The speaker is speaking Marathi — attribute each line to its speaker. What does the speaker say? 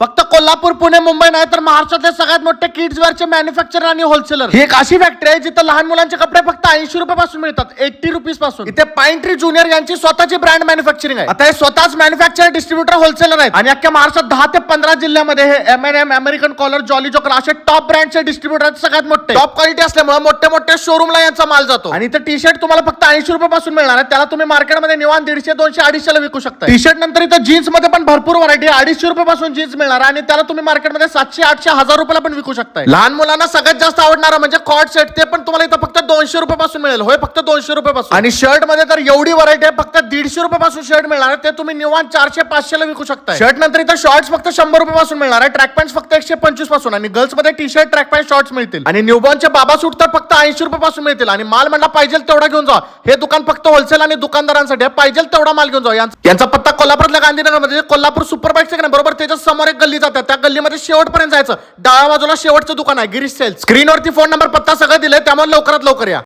Speaker 1: फक्त कोल्हापूर, पुणे, मुंबई नाही तर महाराष्ट्रातले सगळ्यात मोठे किड्स वेअरचे मॅन्युफॅक्चरर आणि होलसेलर. ही एक अशी फॅक्टरी आहे जिथे लहान मुलांचे कपडे फक्त 80 रुपये पासून मिळतात, 80 रुपीज पासून. इथे पाईन ट्री ज्युनियर यांची स्वतःची ब्रँड मॅन्युफॅक्चरिंग आहे. आता हे स्वतःच मॅन्युफॅक्चर, डिस्ट्रीब्युटर, होलसेलर आहेत आणि अख्ख्या महाराष्ट्रात 10 ते 15 जिल्ह्यामध्ये हे M&M, American collar, jolly joker असे टॉप ब्रँडचे डिस्ट्रीब्युटर आहेत. सगळ्यात मोठे टॉप क्वालिटी असल्यामुळे मोठे मोठे शोरूमला यांचा माल जातो. आणि इथे टी शर्ट तुम्हाला फक्त 80 रुपये पासून मिळणार आहे. त्याला तुम्ही मार्केटमध्ये निवांत 150, 200, 250 ला विकू शकता. टी शर्ट नंतर इथे जीन्स मध्ये पण भरपूर व्हरायटी, 250 रुपये पासून जीन्स मिळणार आणि त्याला तुम्ही मार्केटमध्ये 700, 800, 1000 रुपयाला पण विकू शकता. लहान मुलांना सगळ्यात जास्त आवडणारा म्हणजे कॉर्ड सेट, ते पण तुम्हाला इथं फक्त 200 रुपये पासून मिळेल. होय, फक्त 200 रुपये पासून. आणि शर्ट मध्ये तर एवढी व्हरायटी आहे, फक्त 150 रुपये पासून शर्ट मिळणार आहे. ते तुम्ही निवांत 400, 500 ला विकू शकता. शर्ट नंतर इथं शॉर्ट्स फक्त 100 रुपये पासून मिळणार आहे. ट्रॅक पॅन्ट फक्त 125 पासून आणि गर्ल्स मध्ये T shirt, track pant, shorts मिळतील. आणि न्यूबॉर्नचे बाबा सूट तर फक्त 80 रुपये पासून मिळतील. आणि माल म्हणला पाहिजे तेवढा घेऊन जा. हे दुकान फक्त होलसेल आणि दुकानदारांसाठी पाहिजे तेवढा माल घेऊन जा. यांचा पत्ता कोल्हापूरच्या गांधीनगरमध्ये, कोल्हापूर सुपर बाईक सेकंड बरोबर त्याच्या समोर एक गल्ली जाते. त्या गल्लीमध्ये शेवटपर्यंत जायचं. डाव्या बाजूला शेवटचं दुकान आहे, गिरीश सेल्स. स्क्रीनवरती फोन नंबर, पत्ता सगळं दिलंय, त्यामुळे लवकरात लवकर या.